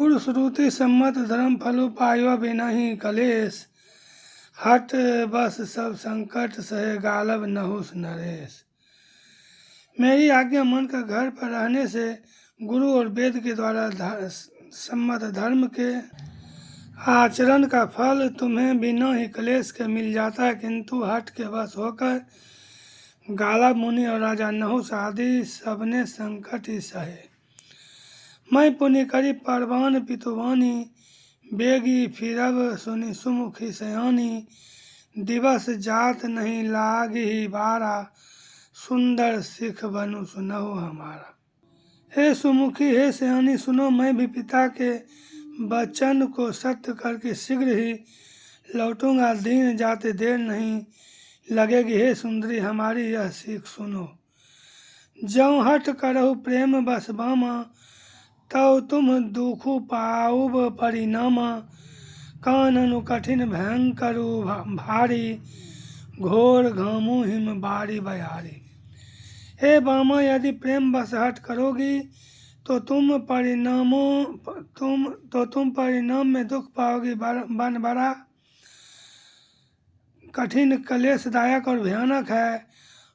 श्रुति सम्मत धर्म फलु पायो बिनहि कलेश। हट बस सब संकट सहे गालब नहुस नरेश। मेरी आज्ञा मन का घर पर रहने से गुरु और वेद के द्वारा सम्मत धर्म के आचरण का फल तुम्हें बिना ही कलेश के मिल जाता है, किंतु हट के बस होकर गालब मुनि और राजा नहुस आदि सबने संकट ही सहे। मैं पुण्य करी परवान पितुवानी, बेगी फिरब सुनी सुमुखी सयानी। दिवस जात नहीं लागी बारा, सुंदर सिख बनु सुनहु हमारा। हे सुमुखी हे सयानी, सुनो मैं भी पिता के वचन को सत्य करके शीघ्र ही लौटूंगा। दिन जाते देर नहीं लगेगी, हे सुंदरी हमारी यह सीख सुनो। जौ हट करहु प्रेम बस बामा, तौ तुम दुखु पाउब परिणामा। काननु कठिन भयंकरु भारी, घोर घामु हिम बारी बयारी। हे बामा, यदि प्रेम बस हट करोगी तो तुम परिणाम में दुख पाओगी। वन बड़ा कठिन कलेशदायक और भयानक है।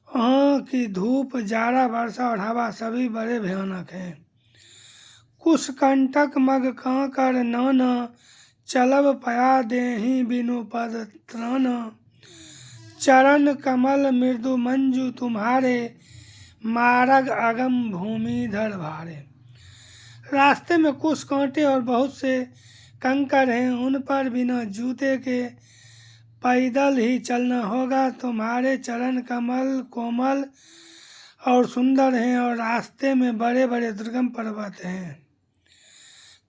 वहाँ की धूप, जाड़ा, वर्षा और हवा सभी बड़े भयानक हैं। कुश कंटक मग कांकर नाना, चलब पया देहि बिनु पद त्राना। चरण कमल मृदु मंजू तुम्हारे, मार्ग अगम भूमि धर भारे। रास्ते में कुश कांटे और बहुत से कंकर हैं, उन पर बिना जूते के पैदल ही चलना होगा। तुम्हारे चरण कमल कोमल और सुंदर हैं और रास्ते में बड़े बड़े दुर्गम पर्वत हैं।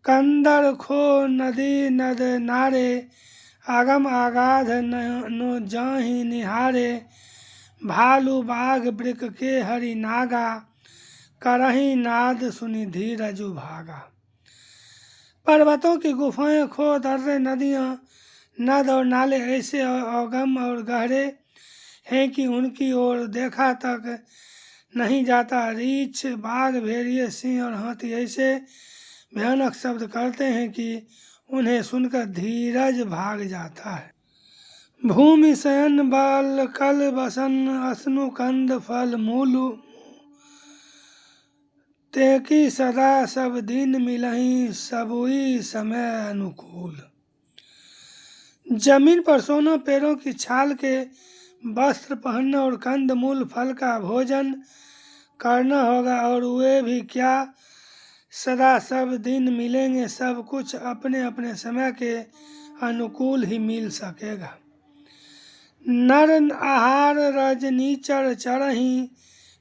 कंदर खो नदी नद नारे, आगम आगाध नो जाहि निहारे। भालू बाघ वृक के हरि नागा, करही नाद सुनि धीरजु भागा। पर्वतों की गुफाएं, खो दर्रे, नदियाँ, नद और नाले ऐसे अवगम और गहरे हैं कि उनकी ओर देखा तक नहीं जाता। रीछ, बाघ, भेड़िए, सिंह और हाथी ऐसे भयानक शब्द करते हैं कि उन्हें सुनकर धीरज भाग जाता है। भूमि शयन बल कल बसन, असनु कंद फल मूलु। तेकी सदा सब दिन मिलही, सबुई समय अनुकूल। जमीन पर सोना, पेड़ों की छाल के वस्त्र पहनना और कंद मूल फल का भोजन करना होगा। और वे भी क्या सदा सब दिन मिलेंगे, सब कुछ अपने अपने समय के अनुकूल ही मिल सकेगा। नर आहार रजनीचर चरही,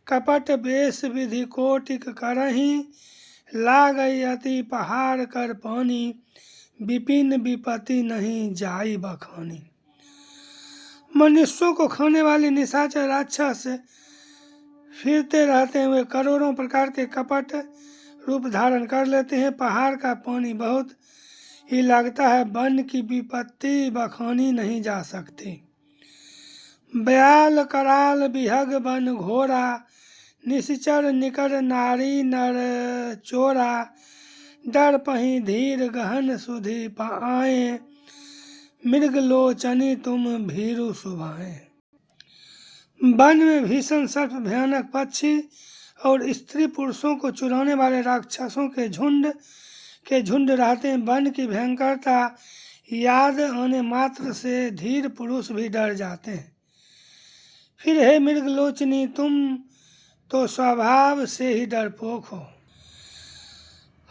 कपट बेश विधि कोटिक करही। लागई अति पहाड़ कर पानी, विपिन विपत्ति नहीं जाई बखानी। मनुष्यों को खाने वाले निशाचर राक्षस फिरते रहते हुए करोड़ों प्रकार के कपट रूप धारण कर लेते हैं। पहाड़ का पानी बहुत ही लगता है, वन की विपत्ति बखानी नहीं जा सकती। ब्याल कराल बिहग बन घोरा, निश्चर निकर नारी नर चोरा। डर पही धीर गहन सुधि पाए, मृग लोचनी तुम भीरु सुभाए। वन में भीषण सर्प, भयानक पक्षी और स्त्री पुरुषों को चुराने वाले राक्षसों के झुंड रहते हैं। वन की भयंकरता याद आने मात्र से धीर पुरुष भी डर जाते हैं। फिर हे मृगलोचनी, तुम तो स्वभाव से ही डरपोक हो।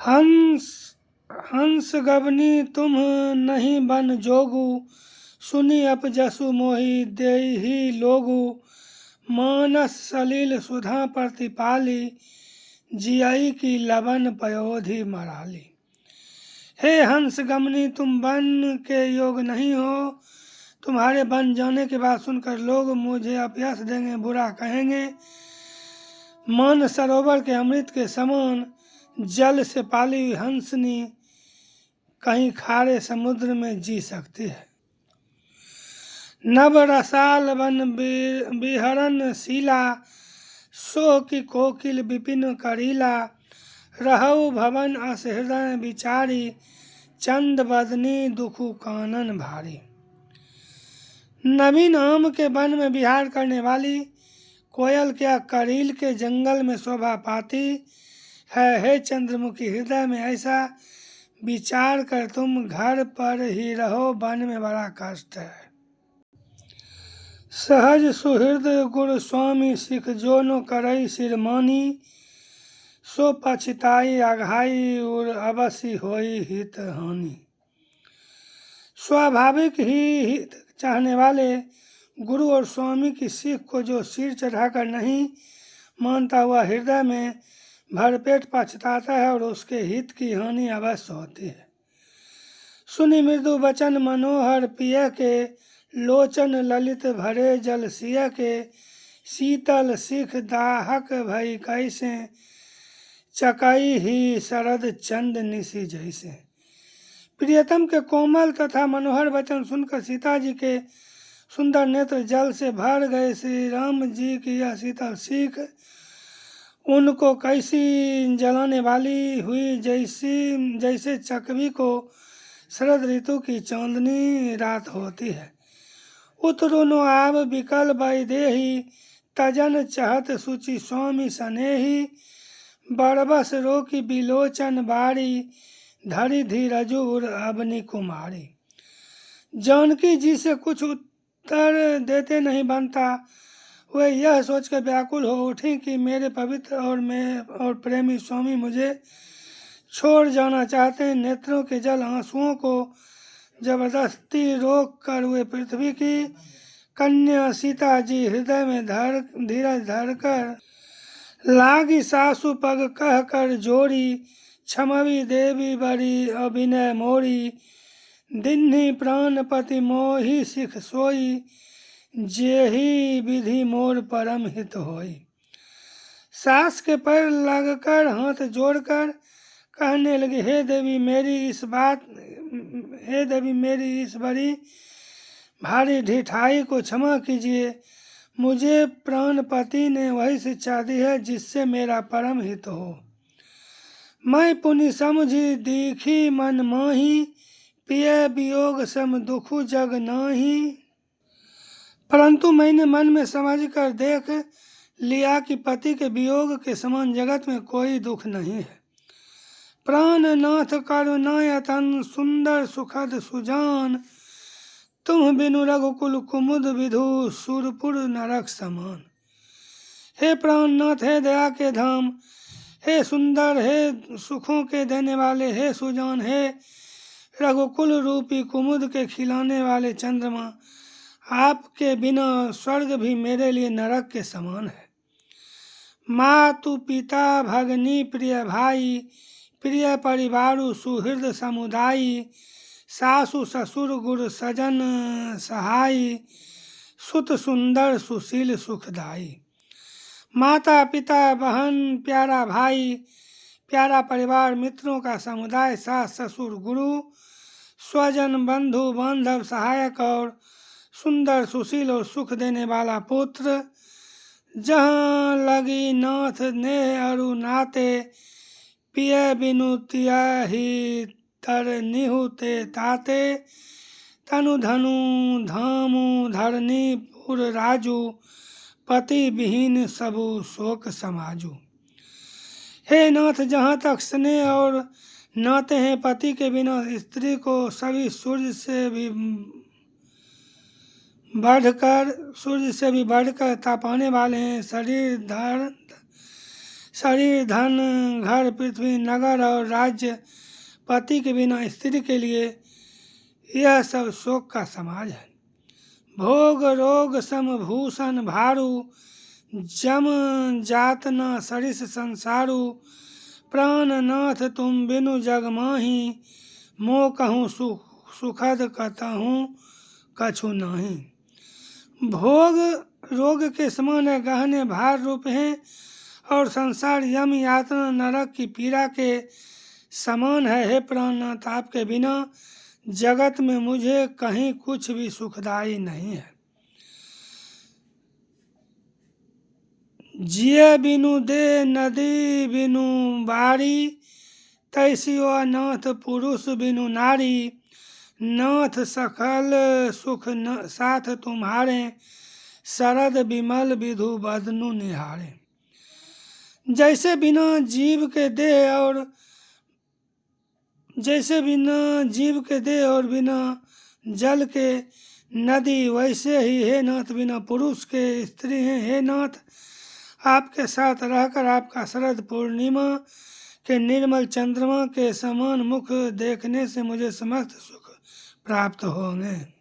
हंस गबनी तुम नहीं बन जोगु, सुनी अपजसु मोहि देहि लोगु। मानस सलील सुधा प्रतिपाली, जियाई की लवन पयोधि मराली। हे हंस गमनी, तुम बन के योग नहीं हो। तुम्हारे बन जाने के बाद सुनकर लोग मुझे अपयश देंगे, बुरा कहेंगे। मान सरोवर के अमृत के समान जल से पाली हुई हंसनी कहीं खारे समुद्र में जी सकती है। नव रसाल वन विहरन शीला, सो की कोकिल विपिन करीला। रहु भवन अस हृदय विचारी, चंद बदनी दुखु कानन भारी। नवीन आम के वन में विहार करने वाली कोयल क्या करील के जंगल में शोभा पाती है। हे चंद्रमुखी, हृदय में ऐसा विचार कर तुम घर पर ही रहो, वन में बड़ा कष्ट है। सहज सुहृद गुरु स्वामी, सिख जो नो करई सिरमानी, सो पछताई अघाई और अवश्य होई हित हानि। स्वाभाविक ही हित चाहने वाले गुरु और स्वामी की सीख को जो सिर चढ़ाकर नहीं मानता हुआ हृदय में भरपेट पछताता है और उसके हित की हानि अवश्य होती है। सुनि मृदु वचन मनोहर पिय के, लोचन ललित भरे जल सिय के, शीतल सिख दाहक भई कैसे, चकई ही शरद चंद निशि जैसे। प्रियतम के कोमल तथा मनोहर वचन सुनकर सीता जी के सुंदर नेत्र जल से भर गए। श्री राम जी की यह शीतल सीख उनको कैसी जलाने वाली हुई, जैसे चकवी को शरद ऋतु की चांदनी रात होती है। उतरु नो आव विकल वैदेही, तजन चहत सुचि स्वामी सनेही, बरबस रोकी बिलोचन बारी, धरि धीरजुर अबनी कुमारी। जानकी जी से कुछ उत्तर देते नहीं बनता, वे यह सोचकर व्याकुल हो उठी कि मेरे पवित्र और प्रेमी स्वामी मुझे छोड़ जाना चाहते हैं। नेत्रों के जल आंसुओं को जबरदस्ती रोक कर वे पृथ्वी की कन्या सीता जी हृदय में धीरज धरकर लागी सासु पग कह कर जोड़ी, क्षमवी देवी बड़ी अभिनय मोरी, दिन्ही प्राणपति मोहि सिख सोई, जेहि विधि मोर परम हित होई। सास के पैर लगकर हाथ जोड़कर कहने लगी, हे देवी मेरी इस बड़ी भारी ढिठाई को क्षमा कीजिए। मुझे प्राणपति ने वही शिक्षा दी है जिससे मेरा परम हित हो। मैं पुनि समझी दीखी मन माही, पिय वियोग सम दुखु जग नाही। परंतु मैंने मन में समझ कर देख लिया कि पति के वियोग के समान जगत में कोई दुख नहीं है। प्राणनाथ करुणायतन सुंदर सुखद सुजान, तुम बिनु रघुकुल कुमुद विधु, सुरपुर नरक समान। हे प्राणनाथ, हे दया के धाम, हे सुंदर, हे सुखों के देने वाले, हे सुजान, हे रघुकुल रूपी कुमुद के खिलाने वाले चंद्रमा, आपके बिना स्वर्ग भी मेरे लिए नरक के समान है। मातु पिता भगनी प्रिय भाई, प्रिय परिवारु सुहृद समुदायी, सासु ससुर गुरु सजन सहाई, सुत सुंदर सुशील सुखदाई। माता पिता बहन प्यारा भाई, प्यारा परिवार, मित्रों का समुदाय, सास ससुर गुरु स्वजन बंधु बांधव सहायक और सुंदर सुशील और सुख देने वाला पुत्र, जहाँ लगी नाथ ने अरु नाते, पिय बिनु तियहि तर निहुते ताते, तनु धनु धामु धरनी पुर राजू, पति विहीन सबु शोक समाजू। हे नाथ, जहाँ तक स्नेह और नाते हैं, पति के बिना स्त्री को सभी सूर्य से भी बढ़कर तपाने वाले हैं। शरीर धन घर पृथ्वी नगर और राज्य, पति के बिना स्त्री के लिए यह सब शोक का समाज है। भोग रोग सम भूषण भारू, जम जातना सरिस संसारू, प्राणनाथ तुम बिनु जग माही, मोह कहूँ सुखद कतहूँ कछु नाही। भोग रोग के समान गहने भार रूप हैं और संसार यम यातना नरक की पीड़ा के समान है। हे प्राणनाथ, आपके बिना जगत में मुझे कहीं कुछ भी सुखदायी नहीं है। जिए बिनु दे नदी बिनु बारी, तैसी व नाथ पुरुष बिनु नारी। नाथ सकल सुख साथ तुम्हारे, शरद विमल विधु बदनु निहारे। जैसे बिना जीव के देह और बिना जल के नदी, वैसे ही हे नाथ बिना पुरुष के स्त्री हैं। हे नाथ, आपके साथ रहकर आपका शरद पूर्णिमा के निर्मल चंद्रमा के समान मुख देखने से मुझे समस्त सुख प्राप्त होंगे।